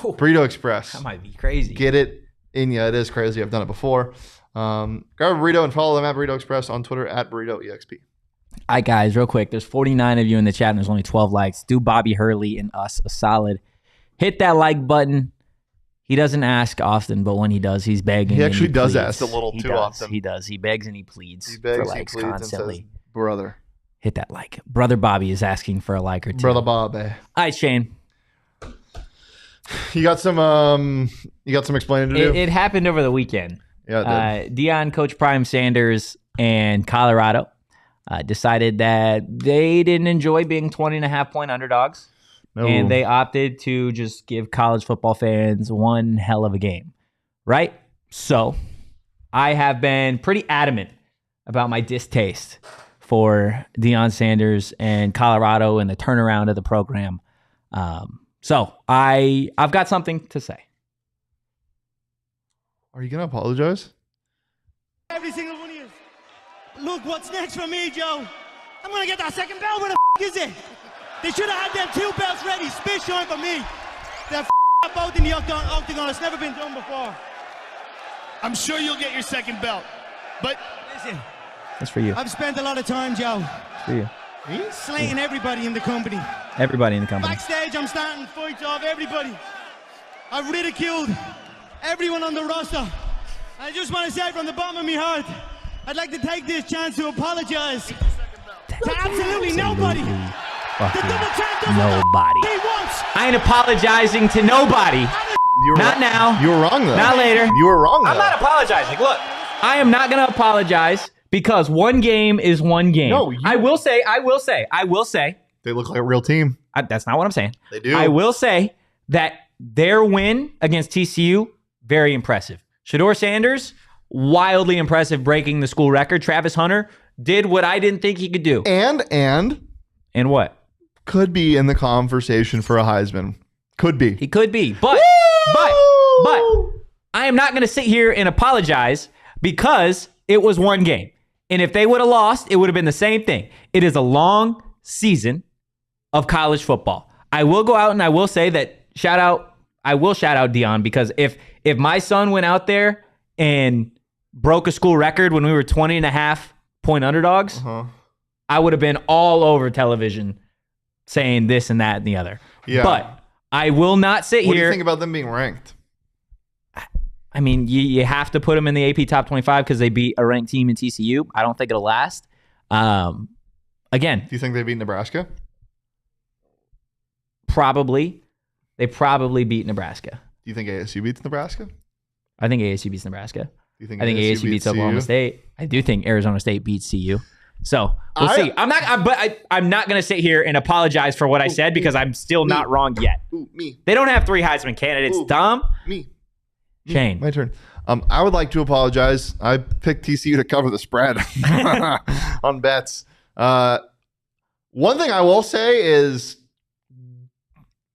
Oh, Burrito Express. that might be crazy. Get it. Inya. It is crazy. I've done it before. Grab a burrito and follow them at Burrito Express on Twitter at BurritoEXP. All right, guys, real quick. There's 49 of you in the chat and there's only 12 likes. Do Bobby Hurley and us a solid. Hit that like button. He doesn't ask often, but when he does, he's begging. He actually does pleads. ask a little too often. He does. He begs and he pleads He begs, for he likes pleads constantly. and says, brother. Hit that like. Brother Bobby is asking for a like or two. Brother Bobby. All right, Shane. You got some explaining to do? It happened over the weekend. Yeah, it did. Deion, Coach Prime Sanders, and Colorado decided that they didn't enjoy being 20.5-point underdogs. No. And they opted to just give college football fans one hell of a game, right? So I have been pretty adamant about my distaste for Deion Sanders and Colorado and the turnaround of the program. So I've got something to say. Are you going to apologize? Every single one of you. Look, what's next for me, Joe? I'm going to get that second belt. Where the is it? They should have had them 2 belts ready. Spit shine for me. They're both in the octagon. It's never been done before. I'm sure you'll get your second belt. But listen, that's for you. I've spent a lot of time, Joe, That's for you. slating everybody in the company. Everybody in the company. Backstage, I'm starting fights off everybody. I've ridiculed everyone on the roster. I just want to say from the bottom of my heart, I'd like to take this chance to apologize to absolutely nobody. The double champ doesn't Nobody. he wants. I ain't apologizing to nobody. Not now. You were wrong, though. Not later. You were wrong, though. I'm not apologizing. Look, I am not going to apologize because one game is one game. No, I will say. They look like a real team. That's not what I'm saying. They do. I will say that their win against TCU, very impressive. Shedeur Sanders, wildly impressive, breaking the school record. Travis Hunter did what I didn't think he could do. And what? could be in the conversation for a Heisman. Could be. He could be. But I am not going to sit here and apologize because it was one game. And if they would have lost, it would have been the same thing. It is a long season of college football. I will go out and I will say that I will shout out Deion because if my son went out there and broke a school record when we were 20.5-point underdogs, I would have been all over television saying this and that and the other. Yeah. But I will not sit What here. do you think about them being ranked? I mean, you have to put them in the AP Top 25 because they beat a ranked team in TCU. I don't think it'll last. Again, Do you think they beat Nebraska? probably. They probably beat Nebraska. Do you think ASU beats Nebraska? Do I think ASU beats Nebraska. you think I think ASU beats Oklahoma CU? State. I do think Arizona State beats CU. So we'll see. I'm not going to sit here and apologize for what I said because I'm still not wrong yet. Ooh, me. They don't have 3 Heisman candidates. Ooh. Tom, Me. Shane. My turn. I would like to apologize. I picked TCU to cover the spread on bets. One thing I will say is,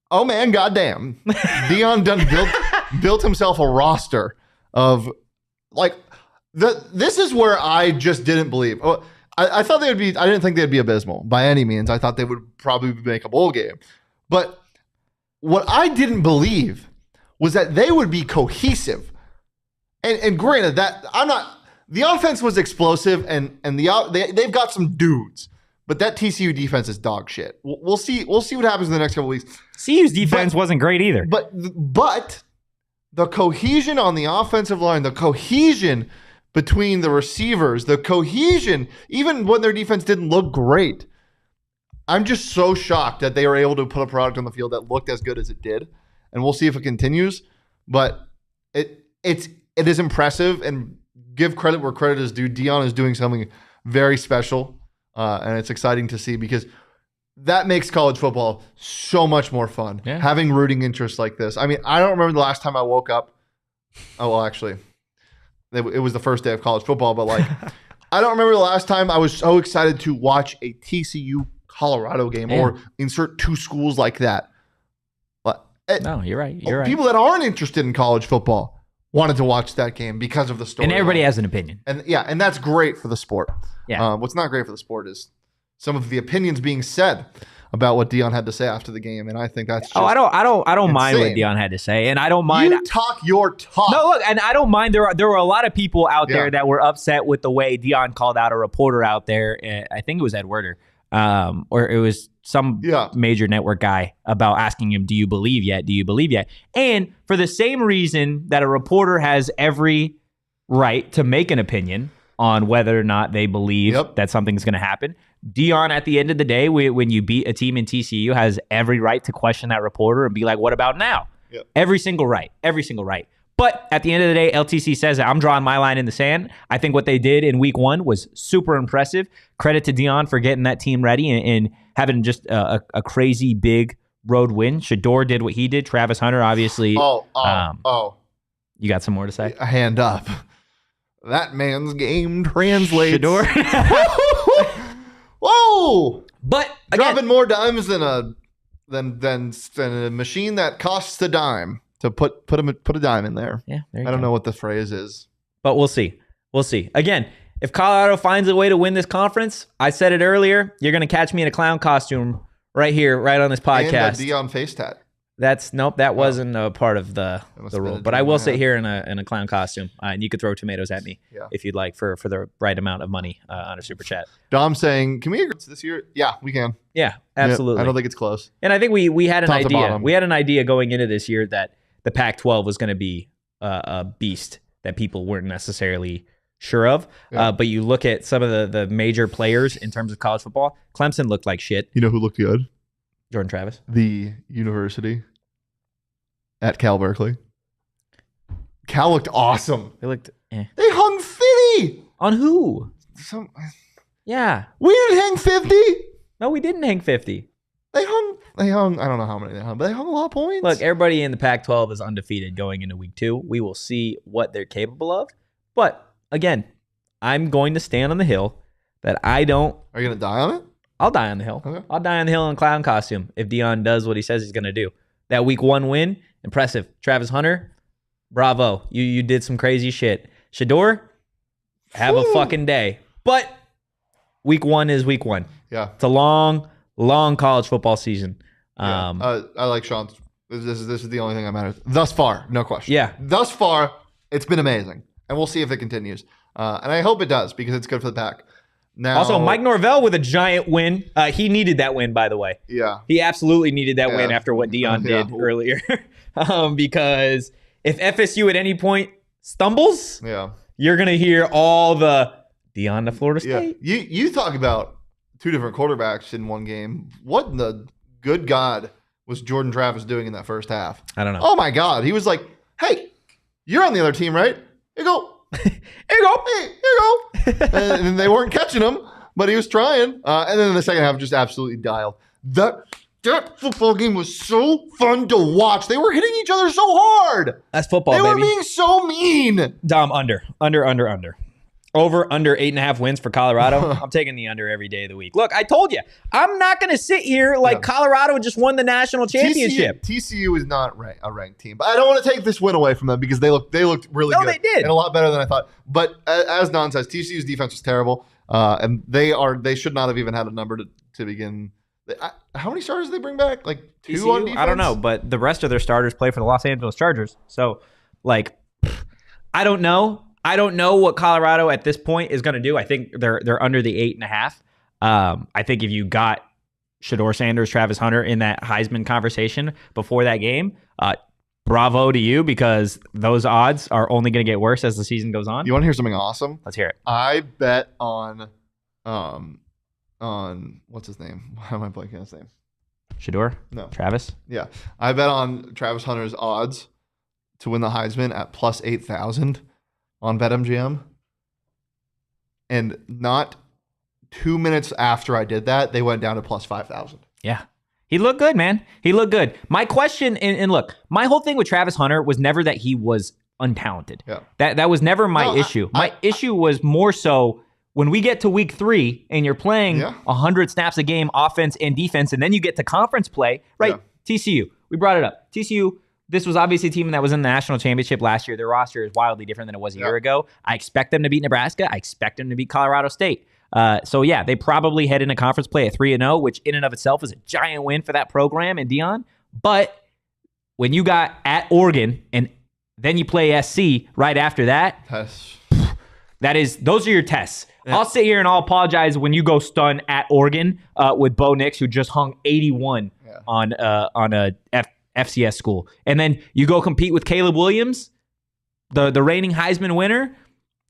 oh man, goddamn, Deion built himself a roster of like this is where I just didn't believe. I thought they would be. I didn't think they'd be abysmal by any means. I thought they would probably make a bowl game, but what I didn't believe was that they would be cohesive. And granted, that I'm not. The offense was explosive, and they've got some dudes, but that TCU defense is dog shit. We'll see. We'll see what happens in the next couple of weeks. CU's defense wasn't great either. But the cohesion on the offensive line, the cohesion between the receivers, the cohesion, even when their defense didn't look great. I'm just so shocked that they were able to put a product on the field that looked as good as it did. And we'll see if it continues. But it is impressive, and give credit where credit is due. Deion is doing something very special. And it's exciting to see because that makes college football so much more fun. Yeah. Having rooting interests like this. I mean, I don't remember the last time I woke up. Oh, well, actually, it was the first day of college football, but like, I don't remember the last time I was so excited to watch a TCU Colorado game or insert 2 schools like that. But No, you're right. You're right. people that aren't interested in college football wanted to watch that game because of the story. And everybody has an opinion. And that's great for the sport. Yeah. What's not great for the sport is some of the opinions being said. about what Deion had to say after the game, and I think that's just I don't mind what insane. Deion had to say, and I don't mind. You talk your talk. No, look, and I don't mind. There were a lot of people out there that were upset with the way Deion called out a reporter out there. I think it was Ed Werder, or it was some major network guy about asking him, "Do you believe yet? Do you believe yet?" And for the same reason that a reporter has every right to make an opinion on whether or not they believe that something's going to happen, Deion, at the end of the day, when you beat a team in TCU, has every right to question that reporter and be like, "What about now?" Every single right. But at the end of the day, LTC says that I'm drawing my line in the sand. I think what they did in week 1 was super impressive. Credit to Deion for getting that team ready and having just a crazy big road win. Shador did what he did. Travis Hunter, obviously. You got some more to say? A hand up. That man's game translates. Shador. Whoa! But again, dropping more dimes than a machine that costs a dime to put a dime in there. Yeah, there you I don't know what the phrase is, but we'll see. Again, if Colorado finds a way to win this conference, I said it earlier, you're going to catch me in a clown costume right here, right on this podcast. And a Deion face tat. That wasn't a part of the rule. But I will sit here in a clown costume, and you could throw tomatoes at me if you'd like for the right amount of money on a super chat. Dom saying, "Can we agree this year?" Yeah, we can. Yeah, absolutely. I don't think it's close. And I think we had an Top to idea. bottom. We had an idea going into this year that the Pac-12 was going to be a beast that people weren't necessarily sure of. But you look at some of the major players in terms of college football. Clemson looked like shit. You know who looked good? Jordan Travis. The university at Cal Berkeley. Cal looked awesome. They looked. They hung 50 on who? Yeah, we didn't hang 50. No, we didn't hang 50. They hung. I don't know how many they hung, but they hung a lot of points. Look, everybody in the Pac-12 is undefeated going into week 2. We will see what they're capable of. But again, I'm going to stand on the hill that I don't. Are you going to die on it? I'll die on the hill. Okay. I'll die on the hill in clown costume if Deion does what he says he's going to do. That week 1 win, impressive. Travis Hunter, bravo. You did some crazy shit. Shador, have a fucking day. But week 1 is week 1. Yeah. It's a long college football season. I like Sean's. This is the only thing that matters. Thus far, no question. Yeah. Thus far, it's been amazing. And we'll see if it continues. And I hope it does because it's good for the Pack. Now, also, Mike Norvell with a giant win. He needed that win, by the way. Yeah. He absolutely needed that win after what Deion did earlier. Because if FSU at any point stumbles, you're going to hear all the Deion to Florida State. Yeah. You talk about 2 different quarterbacks in one game. What in the good God was Jordan Travis doing in that first half? I don't know. Oh, my God. He was like, hey, you're on the other team, right? Here you go. Here you go. Hey, here you go. And they weren't catching him, but he was trying. And then in the second half, just absolutely dialed. That football game was so fun to watch. They were hitting each other so hard. That's football, baby. They were being so mean. Dom, under. Over, under 8.5 wins for Colorado. I'm taking the under every day of the week. Look, I told you, I'm not going to sit here like Colorado just won the national championship. TCU is not a ranked team, but I don't want to take this win away from them because they looked really good. No, they did. And a lot better than I thought. But as Don says, TCU's defense was terrible, and they should not have even had a number to begin. How many starters did they bring back? Like 2 TCU? on defense? I don't know, but the rest of their starters play for the Los Angeles Chargers. So, I don't know. I don't know what Colorado at this point is going to do. I think they're under the 8.5. I think if you got Shador Sanders, Travis Hunter in that Heisman conversation before that game, bravo to you because those odds are only going to get worse as the season goes on. You want to hear something awesome? Let's hear it. I bet on what's his name? Why am I blanking on his name? Shador? No. Travis? Yeah. I bet on Travis Hunter's odds to win the Heisman at plus 8,000 on BetMGM. And not 2 minutes after I did that, they went down to plus 5,000. Yeah. He looked good, man. He looked good. My question, and look, my whole thing with Travis Hunter was never that he was untalented. Yeah. That was never my issue. My issue was more so when we get to week 3 and you're playing 100 snaps a game, offense and defense, and then you get to conference play, right? Yeah. TCU, we brought it up. TCU, this was obviously a team that was in the national championship last year. Their roster is wildly different than it was a year ago. I expect them to beat Nebraska. I expect them to beat Colorado State. So yeah, they probably head into conference play at 3-0, which in and of itself is a giant win for that program and Deion. But when you got at Oregon and then you play SC right after that, those are your tests. Yeah. I'll sit here and I'll apologize when you go stun at Oregon with Bo Nix, who just hung 81 on a FCS school. And then you go compete with Caleb Williams, the reigning Heisman winner.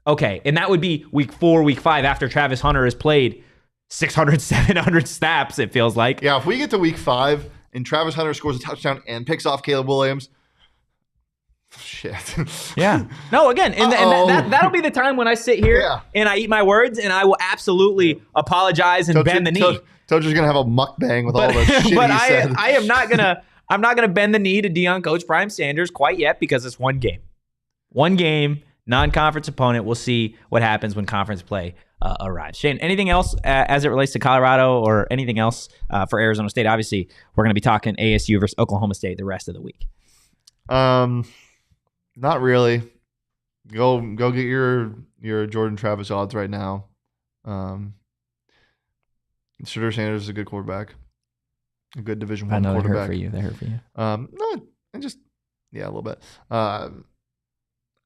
Okay, and that would be week 4, week 5 after Travis Hunter has played 600, 700 snaps, it feels like. Yeah, if we get to week 5 and Travis Hunter scores a touchdown and picks off Caleb Williams, shit. Yeah. No, again, and that'll be the time when I sit here and I eat my words, and I will absolutely apologize and bend the knee. Totri's gonna have a mukbang with all the shit but he said. I am not gonna. I'm not gonna bend the knee to Deion Coach Prime Sanders quite yet because it's one game. One game, non-conference opponent. We'll see what happens when conference play arrives. Shane, anything else as it relates to Colorado or anything else for Arizona State? Obviously, we're going to be talking ASU versus Oklahoma State the rest of the week. Not really. Go get your Jordan Travis odds right now. Shedeur Sanders is a good quarterback. A good Division I quarterback. They hurt for you. No, a little bit.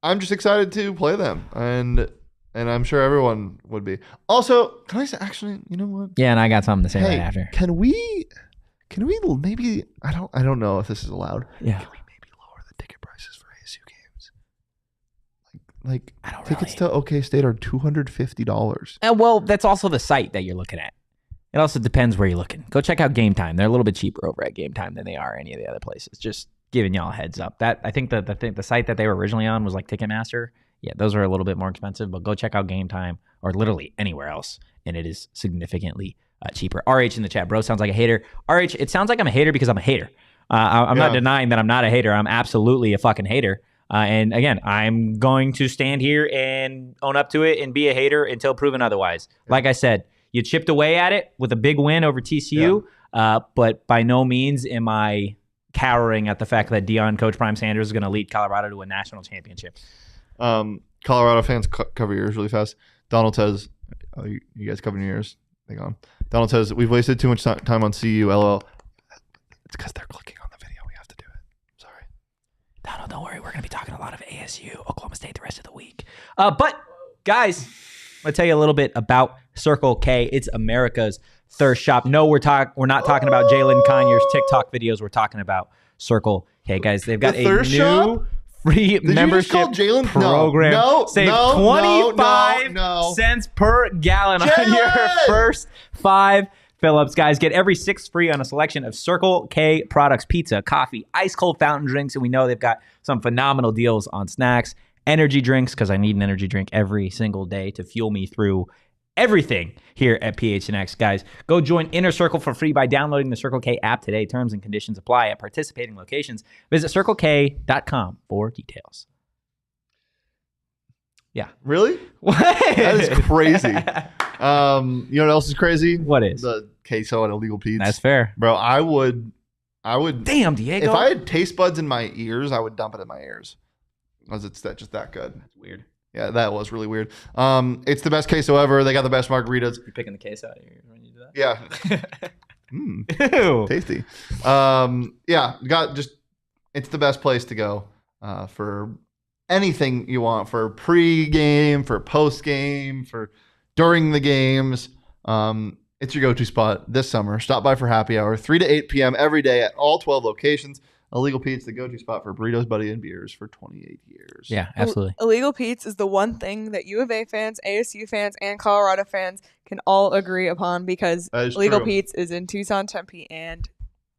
I'm just excited to play them, and I'm sure everyone would be. Also, can I say, actually, you know what? Yeah, and I got something to say right after. Can we maybe, I don't know if this is allowed. Yeah. Can we maybe lower the ticket prices for ASU games? Like tickets to OK State are $250. Well, that's also the site that you're looking at. It also depends where you're looking. Go check out Game Time. They're a little bit cheaper over at Game Time than they are any of the other places. Just giving y'all a heads up. That I think the site that they were originally on was like Ticketmaster. Yeah, those are a little bit more expensive, but go check out Game Time or literally anywhere else, and it is significantly cheaper. RH in the chat, bro, sounds like a hater. RH, it sounds like I'm a hater because I'm a hater. I'm not denying that I'm not a hater. I'm absolutely a fucking hater. And again, I'm going to stand here and own up to it and be a hater until proven otherwise. Like I said, you chipped away at it with a big win over TCU, but by no means am I cowering at the fact that Deion Coach Prime Sanders is going to lead Colorado to a national championship. Colorado fans, cover your ears really fast. Donald says, you guys covering your ears? Hang on. Donald says, we've wasted too much time on CU, LOL. It's because they're clicking on the video. We have to do it. Sorry. Donald, don't worry. We're going to be talking a lot of ASU, Oklahoma State the rest of the week. But, guys, I'm going to tell you a little bit about Circle K. It's America's thirst shop. No, we're not talking about Jalen Conyers TikTok videos. We're talking about Circle K, guys. They've got a new free membership program. No, save 25 cents per gallon on your first 5 fill-ups. Guys, get every 6 free on a selection of Circle K products, pizza, coffee, ice cold fountain drinks, and we know they've got some phenomenal deals on snacks, energy drinks, because I need an energy drink every single day to fuel me through everything here at PHNX. Guys, go join Inner Circle for free by downloading the Circle K app today. Terms and conditions apply at participating locations. Visit CircleK.com for details. Yeah. Really? What? That is crazy. You know what else is crazy? What is? The queso and illegal Pete's. That's fair. Bro, I would. Damn, Diego. If I had taste buds in my ears, I would dump it in my ears. Because it's just that good. That's weird. Yeah, that was really weird. It's the best queso ever. They got the best margaritas. You're picking the queso out of your ears when you do that? Yeah. Ew. Tasty. It's the best place to go for anything you want, for pre-game, for post-game, for during the games. It's your go-to spot this summer. Stop by for happy hour, 3 to 8 p.m. every day at all 12 locations. Illegal Pete's, the go-to spot for burritos, buddy, and beers for 28 years. Yeah, absolutely. Illegal Pete's is the one thing that U of A fans, ASU fans, and Colorado fans can all agree upon because Illegal Pete's is in Tucson, Tempe, and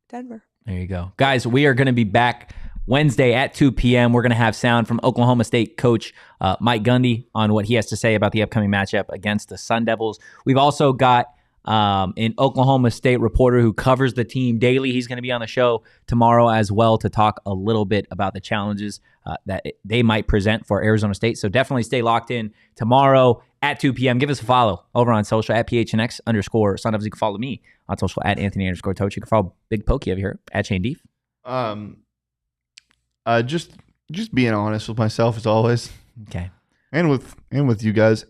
Denver. There you go. Guys, we are going to be back Wednesday at 2 p.m. We're going to have sound from Oklahoma State coach Mike Gundy on what he has to say about the upcoming matchup against the Sun Devils. We've also got an Oklahoma State reporter who covers the team daily. He's going to be on the show tomorrow as well to talk a little bit about the challenges that they might present for Arizona State. So definitely stay locked in tomorrow at 2 p.m. Give us a follow over on social at PHNX_Sun Devils. You can follow me on social at Anthony_Totri. You can follow Big Pokey over here at Shane Dief. Just being honest with myself as always. Okay. and with you guys.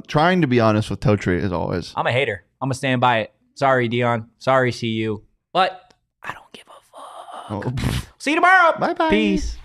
Trying to be honest with Totri as always. I'm a hater. I'm gonna stand by it. Sorry, Deion. Sorry, CU. But I don't give a fuck. Oh. See you tomorrow. Bye bye. Peace.